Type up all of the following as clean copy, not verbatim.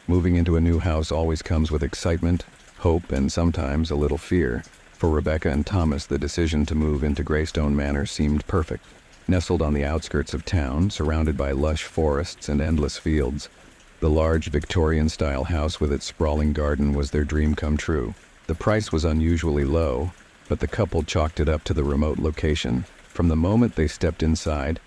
Moving into a new house always comes with excitement, hope, and sometimes a little fear. For Rebecca and Thomas, the decision to move into Greystone Manor seemed perfect. Nestled on the outskirts of town, surrounded by lush forests and endless fields, the large Victorian-style house with its sprawling garden was their dream come true. The price was unusually low, but the couple chalked it up to the remote location. From the moment they stepped inside,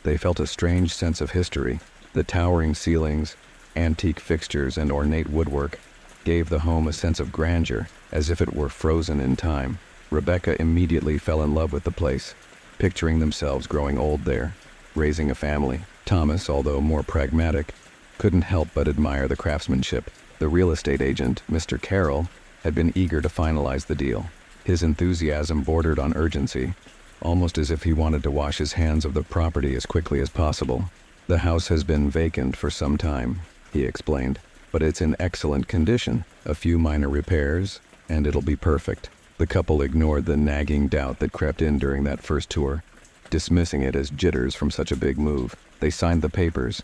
they felt a strange sense of history. The towering ceilings, antique fixtures, and ornate woodwork gave the home a sense of grandeur, as if it were frozen in time. Rebecca immediately fell in love with the place, picturing themselves growing old there, raising a family. Thomas, although more pragmatic, couldn't help but admire the craftsmanship. The real estate agent, Mr. Carroll, had been eager to finalize the deal. His enthusiasm bordered on urgency, almost as if he wanted to wash his hands of the property as quickly as possible. "The house has been vacant for some time," he explained, "but it's in excellent condition. A few minor repairs, and it'll be perfect." The couple ignored the nagging doubt that crept in during that first tour, dismissing it as jitters from such a big move. They signed the papers,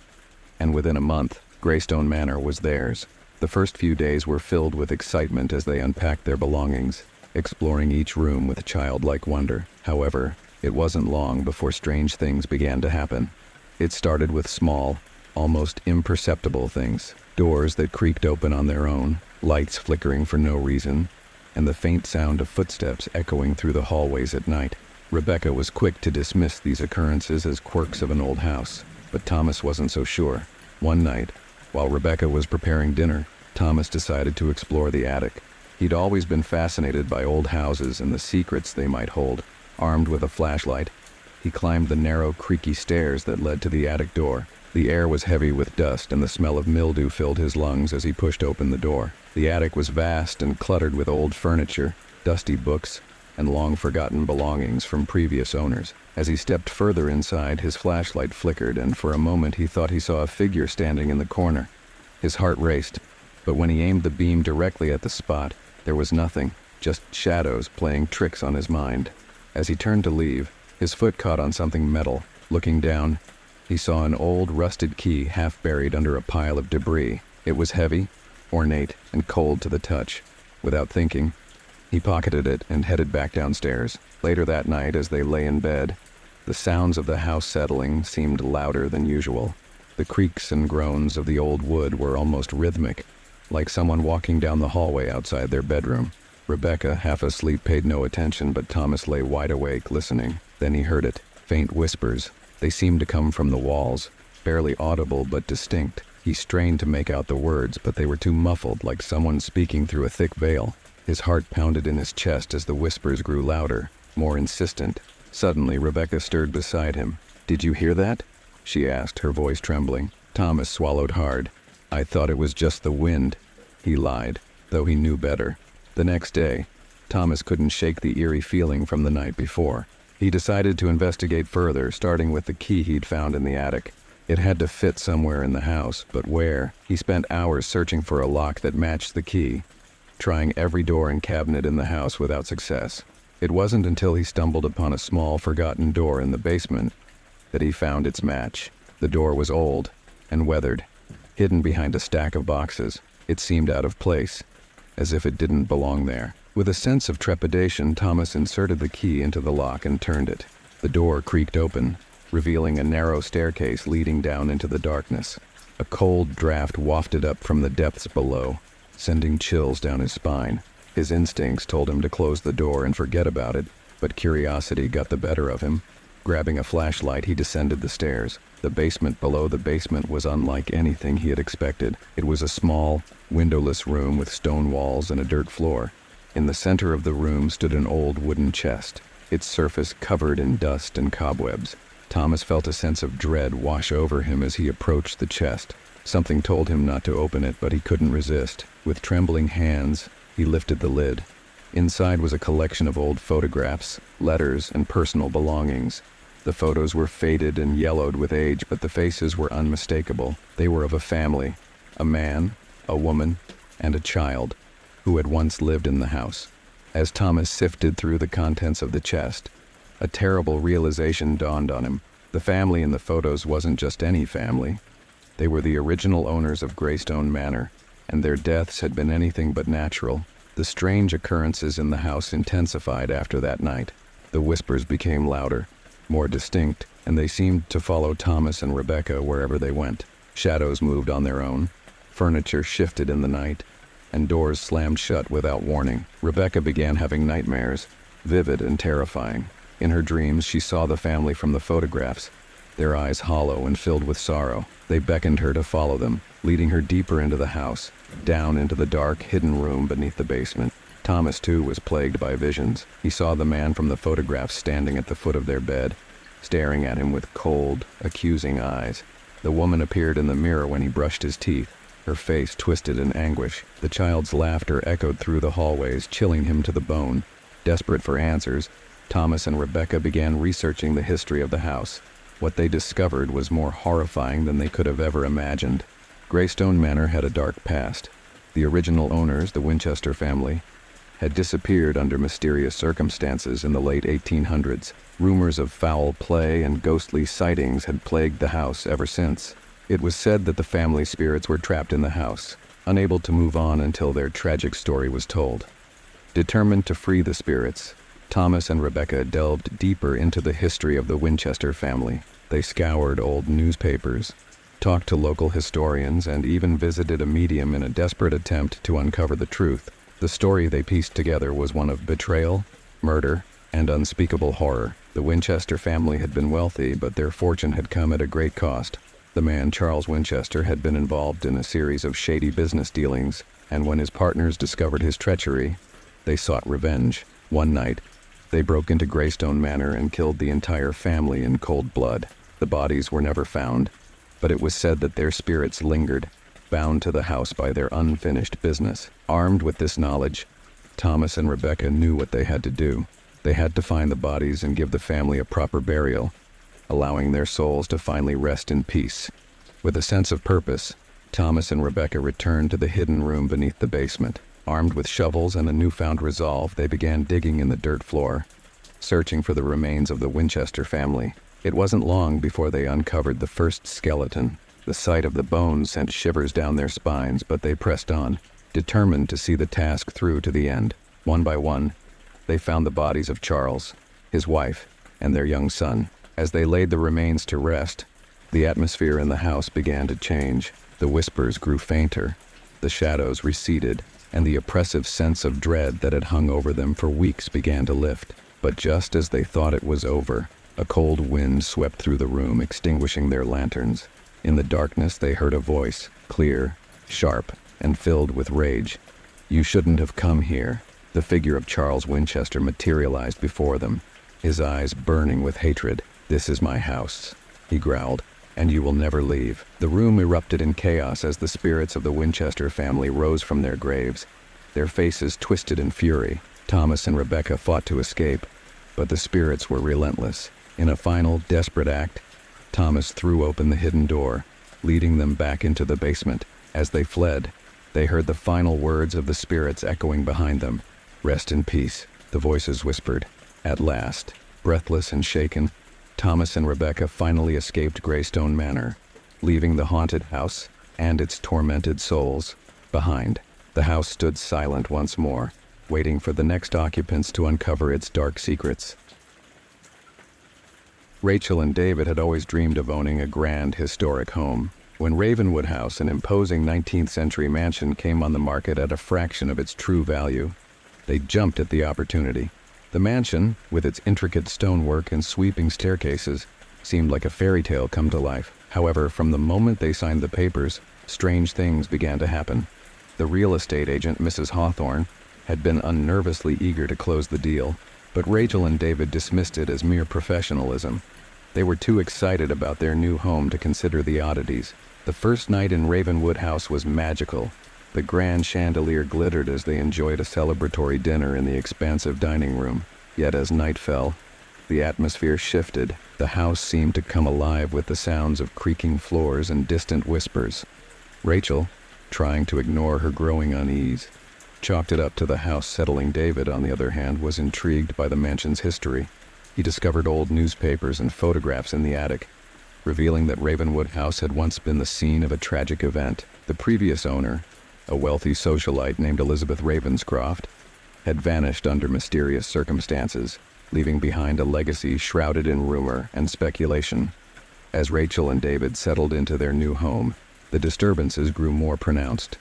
and within a month, Greystone Manor was theirs. The first few days were filled with excitement as they unpacked their belongings, exploring each room with childlike wonder. However, it wasn't long before strange things began to happen. It started with small, almost imperceptible things. Doors that creaked open on their own, lights flickering for no reason, and the faint sound of footsteps echoing through the hallways at night. Rebecca was quick to dismiss these occurrences as quirks of an old house, but Thomas wasn't so sure. One night, while Rebecca was preparing dinner, Thomas decided to explore the attic. He'd always been fascinated by old houses and the secrets they might hold. Armed with a flashlight, he climbed the narrow, creaky stairs that led to the attic door. The air was heavy with dust, and the smell of mildew filled his lungs as he pushed open the door. The attic was vast and cluttered with old furniture, dusty books, and long-forgotten belongings from previous owners. As he stepped further inside, his flashlight flickered, and for a moment he thought he saw a figure standing in the corner. His heart raced, but when he aimed the beam directly at the spot, there was nothing, just shadows playing tricks on his mind. As he turned to leave, his foot caught on something metal. Looking down, he saw an old rusted key half buried under a pile of debris. It was heavy, ornate, and cold to the touch. Without thinking, he pocketed it and headed back downstairs. Later that night, as they lay in bed, the sounds of the house settling seemed louder than usual. The creaks and groans of the old wood were almost rhythmic, like someone walking down the hallway outside their bedroom. Rebecca, half asleep, paid no attention, but Thomas lay wide awake, listening. Then he heard it, faint whispers. They seemed to come from the walls, barely audible but distinct. He strained to make out the words, but they were too muffled, like someone speaking through a thick veil. His heart pounded in his chest as the whispers grew louder, more insistent. Suddenly, Rebecca stirred beside him. "Did you hear that?" she asked, her voice trembling. Thomas swallowed hard. "I thought it was just the wind," he lied, though he knew better. The next day, Thomas couldn't shake the eerie feeling from the night before. He decided to investigate further, starting with the key he'd found in the attic. It had to fit somewhere in the house, but where? He spent hours searching for a lock that matched the key, trying every door and cabinet in the house without success. It wasn't until he stumbled upon a small, forgotten door in the basement that he found its match. The door was old and weathered, hidden behind a stack of boxes. It seemed out of place, as if it didn't belong there. With a sense of trepidation, Thomas inserted the key into the lock and turned it. The door creaked open, revealing a narrow staircase leading down into the darkness. A cold draft wafted up from the depths below, sending chills down his spine. His instincts told him to close the door and forget about it, but curiosity got the better of him. Grabbing a flashlight, he descended the stairs. The basement below the basement was unlike anything he had expected. It was a small, windowless room with stone walls and a dirt floor. In the center of the room stood an old wooden chest, its surface covered in dust and cobwebs. Thomas felt a sense of dread wash over him as he approached the chest. Something told him not to open it, but he couldn't resist. With trembling hands, he lifted the lid. Inside was a collection of old photographs, letters, and personal belongings. The photos were faded and yellowed with age, but the faces were unmistakable. They were of a family, a man, a woman, and a child, who had once lived in the house. As Thomas sifted through the contents of the chest, a terrible realization dawned on him. The family in the photos wasn't just any family. They were the original owners of Greystone Manor, and their deaths had been anything but natural. The strange occurrences in the house intensified after that night. The whispers became louder, more distinct, and they seemed to follow Thomas and Rebecca wherever they went. Shadows moved on their own, furniture shifted in the night, and doors slammed shut without warning. Rebecca began having nightmares, vivid and terrifying. In her dreams, she saw the family from the photographs, their eyes hollow and filled with sorrow. They beckoned her to follow them, leading her deeper into the house, down into the dark, hidden room beneath the basement. Thomas, too, was plagued by visions. He saw the man from the photographs standing at the foot of their bed, staring at him with cold, accusing eyes. The woman appeared in the mirror when he brushed his teeth, her face twisted in anguish. The child's laughter echoed through the hallways, chilling him to the bone. Desperate for answers, Thomas and Rebecca began researching the history of the house. What they discovered was more horrifying than they could have ever imagined. Greystone Manor had a dark past. The original owners, the Winchester family, had disappeared under mysterious circumstances in the late 1800s. Rumors of foul play and ghostly sightings had plagued the house ever since. It was said that the family spirits were trapped in the house, unable to move on until their tragic story was told. Determined to free the spirits, Thomas and Rebecca delved deeper into the history of the Winchester family. They scoured old newspapers, talked to local historians, and even visited a medium in a desperate attempt to uncover the truth. The story they pieced together was one of betrayal, murder, and unspeakable horror. The Winchester family had been wealthy, but their fortune had come at a great cost. The man, Charles Winchester, had been involved in a series of shady business dealings, and when his partners discovered his treachery, they sought revenge. One night, they broke into Greystone Manor and killed the entire family in cold blood. The bodies were never found, but it was said that their spirits lingered, bound to the house by their unfinished business. Armed with this knowledge, Thomas and Rebecca knew what they had to do. They had to find the bodies and give the family a proper burial, allowing their souls to finally rest in peace. With a sense of purpose, Thomas and Rebecca returned to the hidden room beneath the basement. Armed with shovels and a newfound resolve, they began digging in the dirt floor, searching for the remains of the Winchester family. It wasn't long before they uncovered the first skeleton. The sight of the bones sent shivers down their spines, but they pressed on, determined to see the task through to the end. One by one, they found the bodies of Charles, his wife, and their young son. As they laid the remains to rest, the atmosphere in the house began to change. The whispers grew fainter, the shadows receded, and the oppressive sense of dread that had hung over them for weeks began to lift. But just as they thought it was over, a cold wind swept through the room, extinguishing their lanterns. In the darkness, they heard a voice, clear, sharp, and filled with rage. "You shouldn't have come here." The figure of Charles Winchester materialized before them, his eyes burning with hatred. "This is my house," he growled, "and you will never leave." The room erupted in chaos as the spirits of the Winchester family rose from their graves, their faces twisted in fury. Thomas and Rebecca fought to escape, but the spirits were relentless. In a final, desperate act, Thomas threw open the hidden door, leading them back into the basement. As they fled, they heard the final words of the spirits echoing behind them. "Rest in peace," the voices whispered. At last, breathless and shaken, Thomas and Rebecca finally escaped Greystone Manor, leaving the haunted house and its tormented souls behind. The house stood silent once more, waiting for the next occupants to uncover its dark secrets. Rachel and David had always dreamed of owning a grand, historic home. When Ravenwood House, an imposing 19th century mansion, came on the market at a fraction of its true value, they jumped at the opportunity. The mansion, with its intricate stonework and sweeping staircases, seemed like a fairy tale come to life. However, from the moment they signed the papers, strange things began to happen. The real estate agent, Mrs. Hawthorne, had been unnervously eager to close the deal, but Rachel and David dismissed it as mere professionalism. They were too excited about their new home to consider the oddities. The first night in Ravenwood House was magical. The grand chandelier glittered as they enjoyed a celebratory dinner in the expansive dining room. Yet as night fell, the atmosphere shifted. The house seemed to come alive with the sounds of creaking floors and distant whispers. Rachel, trying to ignore her growing unease, chalked it up to the house settling. David, on the other hand, was intrigued by the mansion's history. He discovered old newspapers and photographs in the attic, revealing that Ravenwood House had once been the scene of a tragic event. The previous owner, a wealthy socialite named Elizabeth Ravenscroft, had vanished under mysterious circumstances, leaving behind a legacy shrouded in rumor and speculation. As Rachel and David settled into their new home, the disturbances grew more pronounced.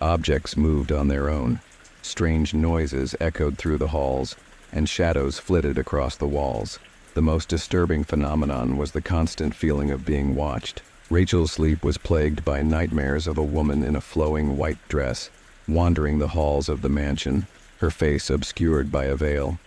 Objects moved on their own. Strange noises echoed through the halls, and shadows flitted across the walls. The most disturbing phenomenon was the constant feeling of being watched. Rachel's sleep was plagued by nightmares of a woman in a flowing white dress, wandering the halls of the mansion, her face obscured by a veil.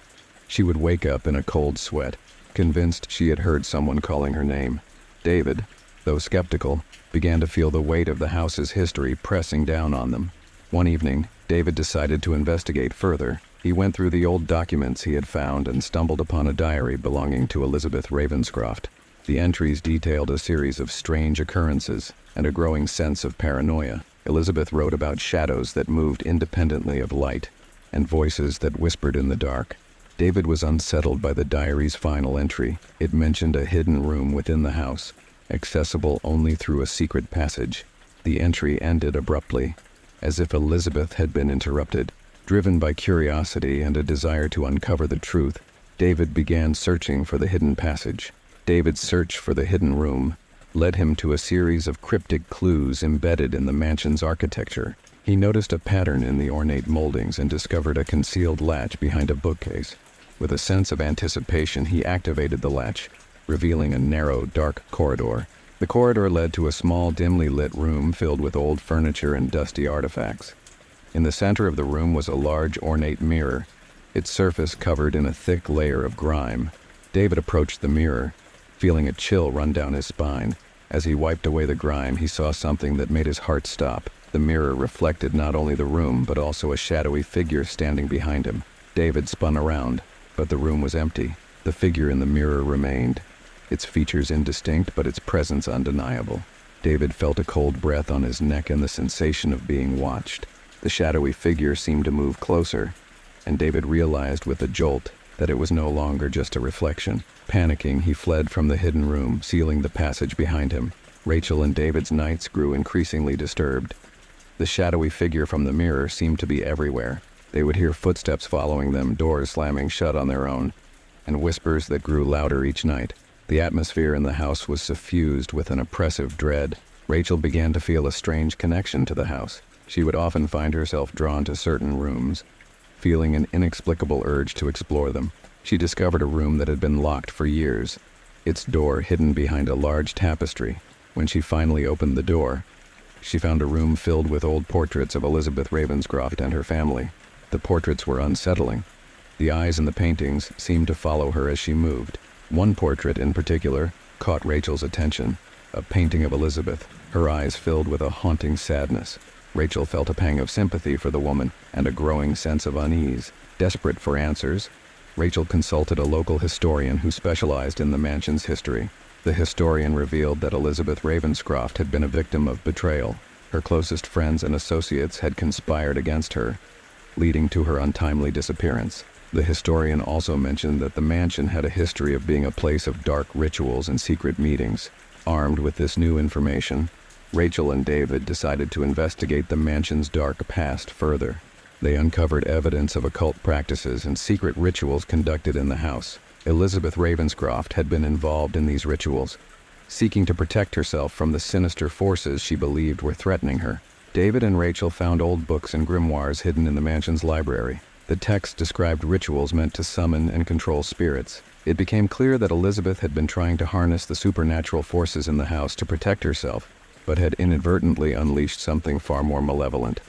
She would wake up in a cold sweat, convinced she had heard someone calling her name. David, though skeptical, began to feel the weight of the house's history pressing down on them. One evening, David decided to investigate further. He went through the old documents he had found and stumbled upon a diary belonging to Elizabeth Ravenscroft. The entries detailed a series of strange occurrences and a growing sense of paranoia. Elizabeth wrote about shadows that moved independently of light and voices that whispered in the dark. David was unsettled by the diary's final entry. It mentioned a hidden room within the house, accessible only through a secret passage. The entry ended abruptly, as if Elizabeth had been interrupted. Driven by curiosity and a desire to uncover the truth, David began searching for the hidden passage. David's search for the hidden room led him to a series of cryptic clues embedded in the mansion's architecture. He noticed a pattern in the ornate moldings and discovered a concealed latch behind a bookcase. With a sense of anticipation, he activated the latch, revealing a narrow, dark corridor. The corridor led to a small, dimly lit room filled with old furniture and dusty artifacts. In the center of the room was a large, ornate mirror, its surface covered in a thick layer of grime. David approached the mirror, feeling a chill run down his spine. As he wiped away the grime, he saw something that made his heart stop. The mirror reflected not only the room, but also a shadowy figure standing behind him. David spun around, but the room was empty. The figure in the mirror remained, its features indistinct, but its presence undeniable. David felt a cold breath on his neck and the sensation of being watched. The shadowy figure seemed to move closer, and David realized with a jolt that it was no longer just a reflection. Panicking, he fled from the hidden room, sealing the passage behind him. Rachel and David's nights grew increasingly disturbed. The shadowy figure from the mirror seemed to be everywhere. They would hear footsteps following them, doors slamming shut on their own, and whispers that grew louder each night. The atmosphere in the house was suffused with an oppressive dread. Rachel began to feel a strange connection to the house. She would often find herself drawn to certain rooms, feeling an inexplicable urge to explore them. She discovered a room that had been locked for years, its door hidden behind a large tapestry. When she finally opened the door, she found a room filled with old portraits of Elizabeth Ravenscroft and her family. The portraits were unsettling. The eyes in the paintings seemed to follow her as she moved. One portrait in particular caught Rachel's attention, a painting of Elizabeth, her eyes filled with a haunting sadness. Rachel felt a pang of sympathy for the woman and a growing sense of unease. Desperate for answers, Rachel consulted a local historian who specialized in the mansion's history. The historian revealed that Elizabeth Ravenscroft had been a victim of betrayal. Her closest friends and associates had conspired against her, leading to her untimely disappearance. The historian also mentioned that the mansion had a history of being a place of dark rituals and secret meetings. Armed with this new information, Rachel and David decided to investigate the mansion's dark past further. They uncovered evidence of occult practices and secret rituals conducted in the house. Elizabeth Ravenscroft had been involved in these rituals, seeking to protect herself from the sinister forces she believed were threatening her. David and Rachel found old books and grimoires hidden in the mansion's library. The text described rituals meant to summon and control spirits. It became clear that Elizabeth had been trying to harness the supernatural forces in the house to protect herself, but had inadvertently unleashed something far more malevolent.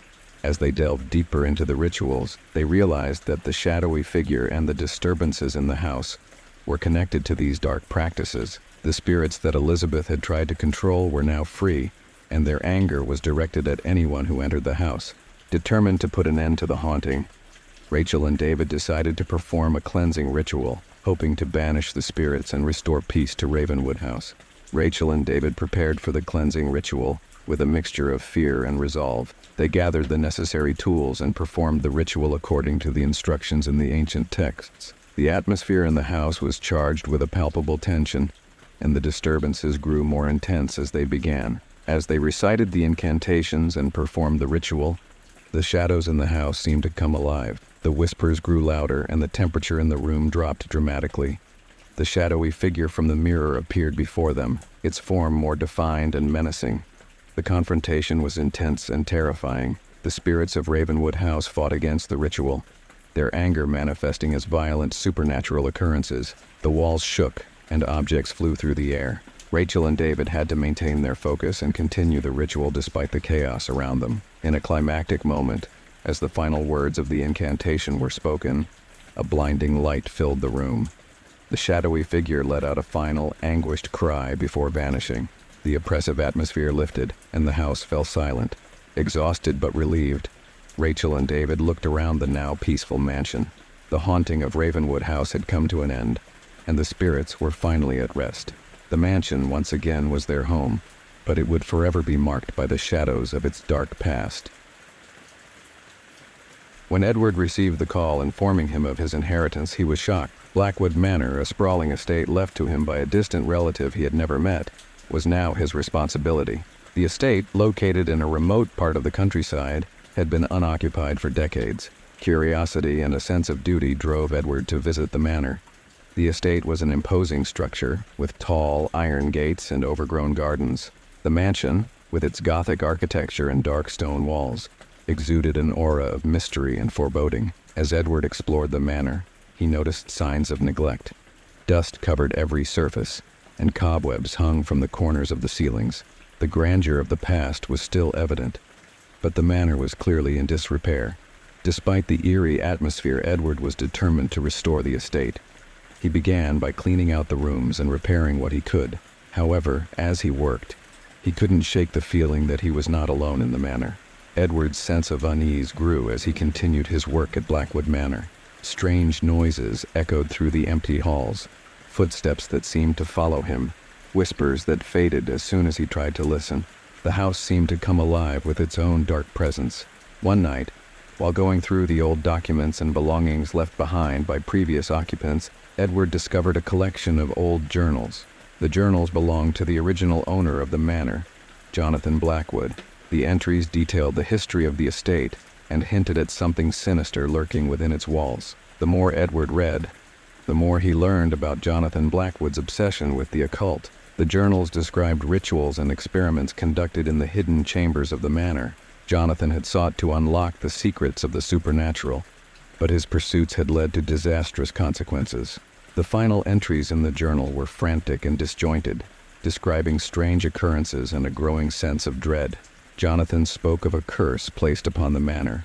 As they delved deeper into the rituals, they realized that the shadowy figure and the disturbances in the house were connected to these dark practices. The spirits that Elizabeth had tried to control were now free, and their anger was directed at anyone who entered the house. Determined to put an end to the haunting, Rachel and David decided to perform a cleansing ritual, hoping to banish the spirits and restore peace to Ravenwood House. Rachel and David prepared for the cleansing ritual with a mixture of fear and resolve. They gathered the necessary tools and performed the ritual according to the instructions in the ancient texts. The atmosphere in the house was charged with a palpable tension, and the disturbances grew more intense as they began. As they recited the incantations and performed the ritual, the shadows in the house seemed to come alive. The whispers grew louder, and the temperature in the room dropped dramatically. The shadowy figure from the mirror appeared before them, its form more defined and menacing. The confrontation was intense and terrifying. The spirits of Ravenwood House fought against the ritual, their anger manifesting as violent supernatural occurrences. The walls shook, and objects flew through the air. Rachel and David had to maintain their focus and continue the ritual despite the chaos around them. In a climactic moment, as the final words of the incantation were spoken, a blinding light filled the room. The shadowy figure let out a final, anguished cry before vanishing. The oppressive atmosphere lifted, and the house fell silent. Exhausted but relieved, Rachel and David looked around the now peaceful mansion. The haunting of Ravenwood House had come to an end, and the spirits were finally at rest. The mansion once again was their home, but it would forever be marked by the shadows of its dark past. When Edward received the call informing him of his inheritance, he was shocked. Blackwood Manor, a sprawling estate left to him by a distant relative he had never met, was now his responsibility. The estate, located in a remote part of the countryside, had been unoccupied for decades. Curiosity and a sense of duty drove Edward to visit the manor. The estate was an imposing structure, with tall iron gates and overgrown gardens. The mansion, with its Gothic architecture and dark stone walls, exuded an aura of mystery and foreboding. As Edward explored the manor, he noticed signs of neglect. Dust covered every surface, and cobwebs hung from the corners of the ceilings. The grandeur of the past was still evident, but the manor was clearly in disrepair. Despite the eerie atmosphere, Edward was determined to restore the estate. He began by cleaning out the rooms and repairing what he could. However, as he worked, he couldn't shake the feeling that he was not alone in the manor. Edward's sense of unease grew as he continued his work at Blackwood Manor. Strange noises echoed through the empty halls, footsteps that seemed to follow him, whispers that faded as soon as he tried to listen. The house seemed to come alive with its own dark presence. One night, while going through the old documents and belongings left behind by previous occupants, Edward discovered a collection of old journals. The journals belonged to the original owner of the manor, Jonathan Blackwood. The entries detailed the history of the estate and hinted at something sinister lurking within its walls. The more Edward read, the more he learned about Jonathan Blackwood's obsession with the occult. The journals described rituals and experiments conducted in the hidden chambers of the manor. Jonathan had sought to unlock the secrets of the supernatural, but his pursuits had led to disastrous consequences. The final entries in the journal were frantic and disjointed, describing strange occurrences and a growing sense of dread. Jonathan spoke of a curse placed upon the manor,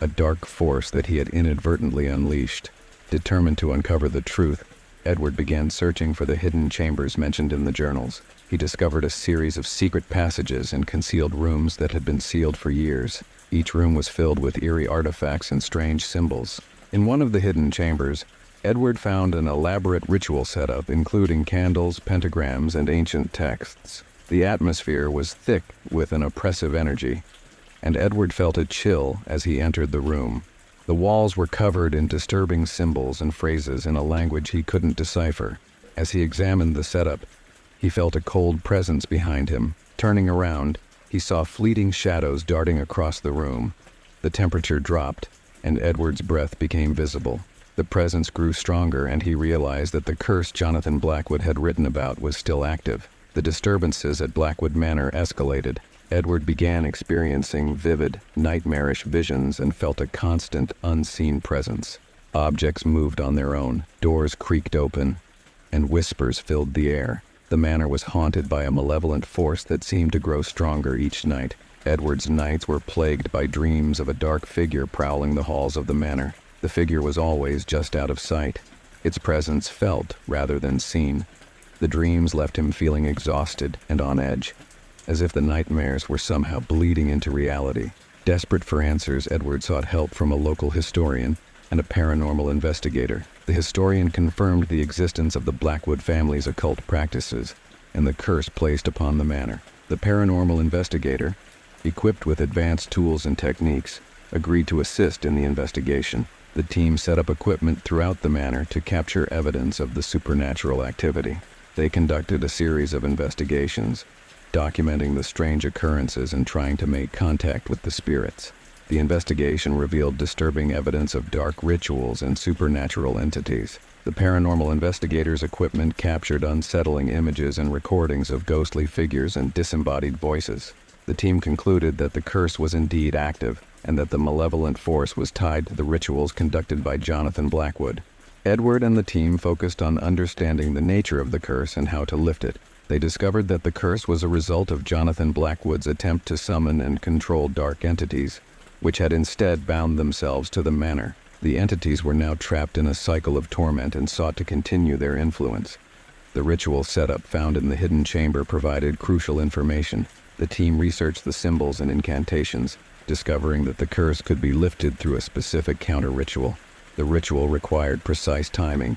a dark force that he had inadvertently unleashed. Determined to uncover the truth, Edward began searching for the hidden chambers mentioned in the journals. He discovered a series of secret passages and concealed rooms that had been sealed for years. Each room was filled with eerie artifacts and strange symbols. In one of the hidden chambers, Edward found an elaborate ritual setup, including candles, pentagrams, and ancient texts. The atmosphere was thick with an oppressive energy, and Edward felt a chill as he entered the room. The walls were covered in disturbing symbols and phrases in a language he couldn't decipher. As he examined the setup, he felt a cold presence behind him. Turning around, he saw fleeting shadows darting across the room. The temperature dropped, and Edward's breath became visible. The presence grew stronger, and he realized that the curse Jonathan Blackwood had written about was still active. The disturbances at Blackwood Manor escalated. Edward began experiencing vivid, nightmarish visions and felt a constant, unseen presence. Objects moved on their own, doors creaked open, and whispers filled the air. The manor was haunted by a malevolent force that seemed to grow stronger each night. Edward's nights were plagued by dreams of a dark figure prowling the halls of the manor. The figure was always just out of sight, its presence felt rather than seen. The dreams left him feeling exhausted and on edge, as if the nightmares were somehow bleeding into reality. Desperate for answers, Edward sought help from a local historian and a paranormal investigator. The historian confirmed the existence of the Blackwood family's occult practices and the curse placed upon the manor. The paranormal investigator, equipped with advanced tools and techniques, agreed to assist in the investigation. The team set up equipment throughout the manor to capture evidence of the supernatural activity. They conducted a series of investigations, documenting the strange occurrences and trying to make contact with the spirits. The investigation revealed disturbing evidence of dark rituals and supernatural entities. The paranormal investigators' equipment captured unsettling images and recordings of ghostly figures and disembodied voices. The team concluded that the curse was indeed active, and that the malevolent force was tied to the rituals conducted by Jonathan Blackwood. Edward and the team focused on understanding the nature of the curse and how to lift it. They discovered that the curse was a result of Jonathan Blackwood's attempt to summon and control dark entities, which had instead bound themselves to the manor. The entities were now trapped in a cycle of torment and sought to continue their influence. The ritual setup found in the hidden chamber provided crucial information. The team researched the symbols and incantations, discovering that the curse could be lifted through a specific counter-ritual. The ritual required precise timing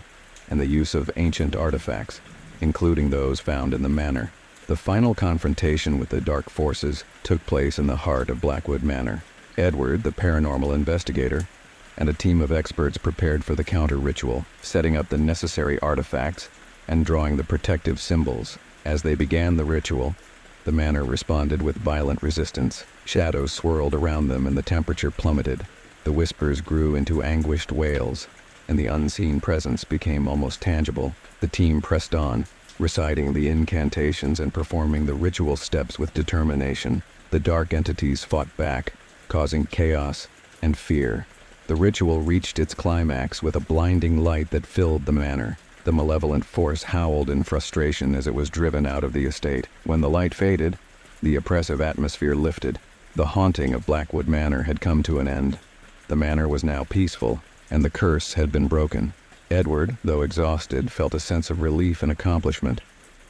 and the use of ancient artifacts, including those found in the manor. The final confrontation with the dark forces took place in the heart of Blackwood Manor. Edward, the paranormal investigator, and a team of experts prepared for the counter-ritual, setting up the necessary artifacts and drawing the protective symbols. As they began the ritual, the manor responded with violent resistance. Shadows swirled around them and the temperature plummeted. The whispers grew into anguished wails, and the unseen presence became almost tangible. The team pressed on, reciting the incantations and performing the ritual steps with determination. The dark entities fought back, causing chaos and fear. The ritual reached its climax with a blinding light that filled the manor. The malevolent force howled in frustration as it was driven out of the estate. When the light faded, the oppressive atmosphere lifted. The haunting of Blackwood Manor had come to an end. The manor was now peaceful, and the curse had been broken. Edward, though exhausted, felt a sense of relief and accomplishment.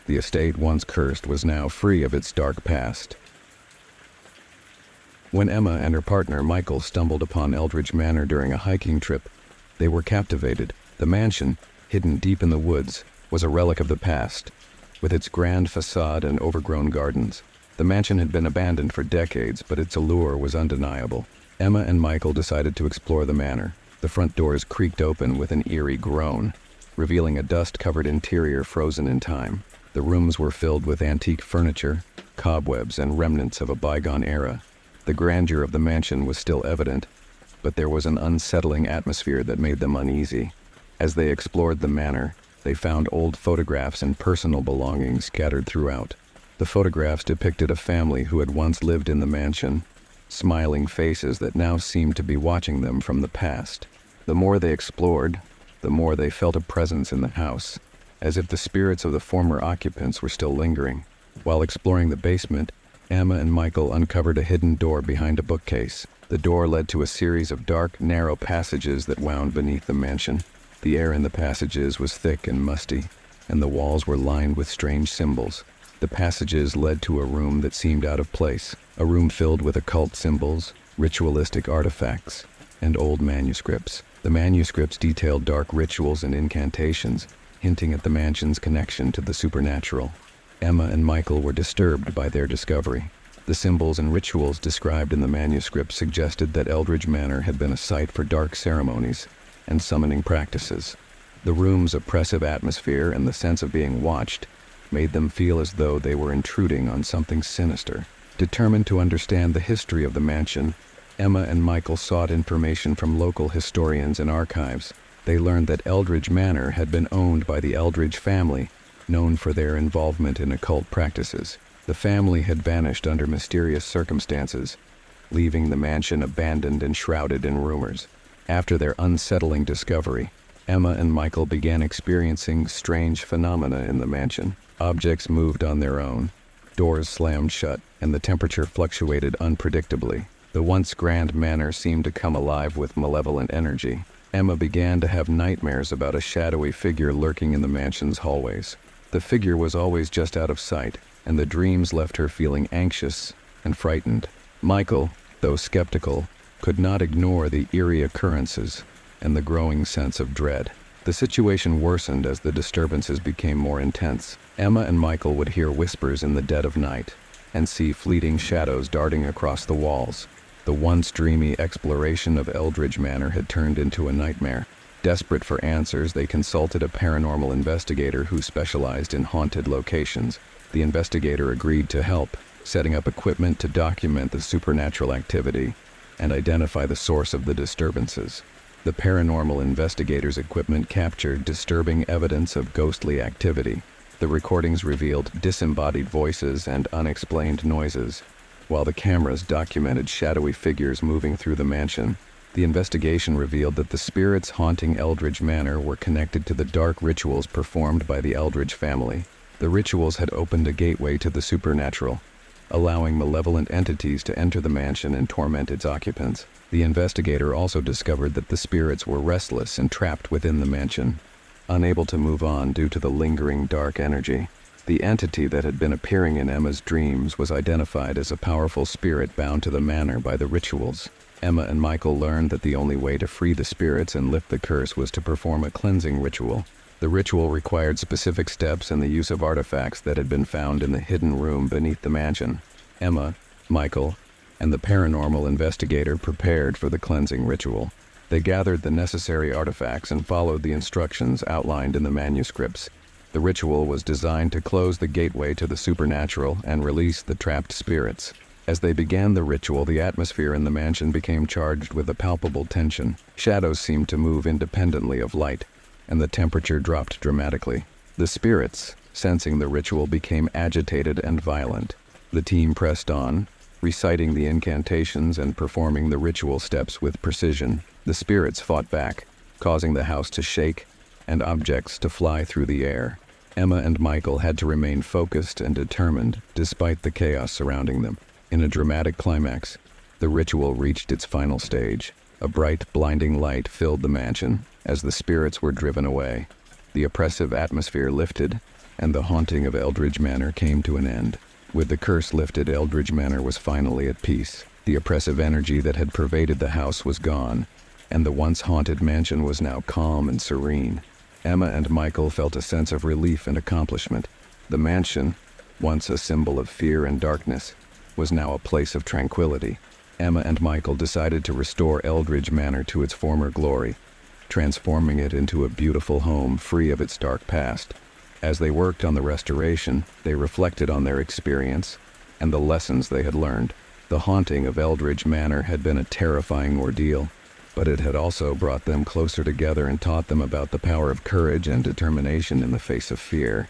The estate once cursed was now free of its dark past. When Emma and her partner Michael stumbled upon Eldridge Manor during a hiking trip, they were captivated. The mansion, hidden deep in the woods, was a relic of the past, with its grand facade and overgrown gardens. The mansion had been abandoned for decades, but its allure was undeniable. Emma and Michael decided to explore the manor. The front doors creaked open with an eerie groan, revealing a dust-covered interior frozen in time. The rooms were filled with antique furniture, cobwebs, and remnants of a bygone era. The grandeur of the mansion was still evident, but there was an unsettling atmosphere that made them uneasy. As they explored the manor, they found old photographs and personal belongings scattered throughout. The photographs depicted a family who had once lived in the mansion, smiling faces that now seemed to be watching them from the past. The more they explored, the more they felt a presence in the house, as if the spirits of the former occupants were still lingering. While exploring the basement, Emma and Michael uncovered a hidden door behind a bookcase. The door led to a series of dark, narrow passages that wound beneath the mansion. The air in the passages was thick and musty, and the walls were lined with strange symbols. The passages led to a room that seemed out of place, a room filled with occult symbols, ritualistic artifacts, and old manuscripts. The manuscripts detailed dark rituals and incantations, hinting at the mansion's connection to the supernatural. Emma and Michael were disturbed by their discovery. The symbols and rituals described in the manuscript suggested that Eldridge Manor had been a site for dark ceremonies and summoning practices. The room's oppressive atmosphere and the sense of being watched made them feel as though they were intruding on something sinister. Determined to understand the history of the mansion, Emma and Michael sought information from local historians and archives. They learned that Eldridge Manor had been owned by the Eldridge family, known for their involvement in occult practices. The family had vanished under mysterious circumstances, leaving the mansion abandoned and shrouded in rumors. After their unsettling discovery, Emma and Michael began experiencing strange phenomena in the mansion. Objects moved on their own, doors slammed shut, and the temperature fluctuated unpredictably. The once grand manor seemed to come alive with malevolent energy. Emma began to have nightmares about a shadowy figure lurking in the mansion's hallways. The figure was always just out of sight, and the dreams left her feeling anxious and frightened. Michael, though skeptical, could not ignore the eerie occurrences and the growing sense of dread. The situation worsened as the disturbances became more intense. Emma and Michael would hear whispers in the dead of night and see fleeting shadows darting across the walls. The once dreamy exploration of Eldridge Manor had turned into a nightmare. Desperate for answers, they consulted a paranormal investigator who specialized in haunted locations. The investigator agreed to help, setting up equipment to document the supernatural activity and identify the source of the disturbances. The paranormal investigator's equipment captured disturbing evidence of ghostly activity. The recordings revealed disembodied voices and unexplained noises, while the cameras documented shadowy figures moving through the mansion. The investigation revealed that the spirits haunting Eldridge Manor were connected to the dark rituals performed by the Eldridge family. The rituals had opened a gateway to the supernatural, allowing malevolent entities to enter the mansion and torment its occupants. The investigator also discovered that the spirits were restless and trapped within the mansion, unable to move on due to the lingering dark energy. The entity that had been appearing in Emma's dreams was identified as a powerful spirit bound to the manor by the rituals. Emma and Michael learned that the only way to free the spirits and lift the curse was to perform a cleansing ritual. The ritual required specific steps and the use of artifacts that had been found in the hidden room beneath the mansion. Emma, Michael, and the paranormal investigator prepared for the cleansing ritual. They gathered the necessary artifacts and followed the instructions outlined in the manuscripts. The ritual was designed to close the gateway to the supernatural and release the trapped spirits. As they began the ritual, the atmosphere in the mansion became charged with a palpable tension. Shadows seemed to move independently of light, and the temperature dropped dramatically. The spirits, sensing the ritual, became agitated and violent. The team pressed on, reciting the incantations and performing the ritual steps with precision. The spirits fought back, causing the house to shake and objects to fly through the air. Emma and Michael had to remain focused and determined despite the chaos surrounding them. In a dramatic climax, the ritual reached its final stage. A bright, blinding light filled the mansion as the spirits were driven away. The oppressive atmosphere lifted, and the haunting of Eldridge Manor came to an end. With the curse lifted, Eldridge Manor was finally at peace. The oppressive energy that had pervaded the house was gone, and the once haunted mansion was now calm and serene. Emma and Michael felt a sense of relief and accomplishment. The mansion, once a symbol of fear and darkness, was now a place of tranquility. Emma and Michael decided to restore Eldridge Manor to its former glory, transforming it into a beautiful home free of its dark past. As they worked on the restoration, they reflected on their experience and the lessons they had learned. The haunting of Eldridge Manor had been a terrifying ordeal, but it had also brought them closer together and taught them about the power of courage and determination in the face of fear.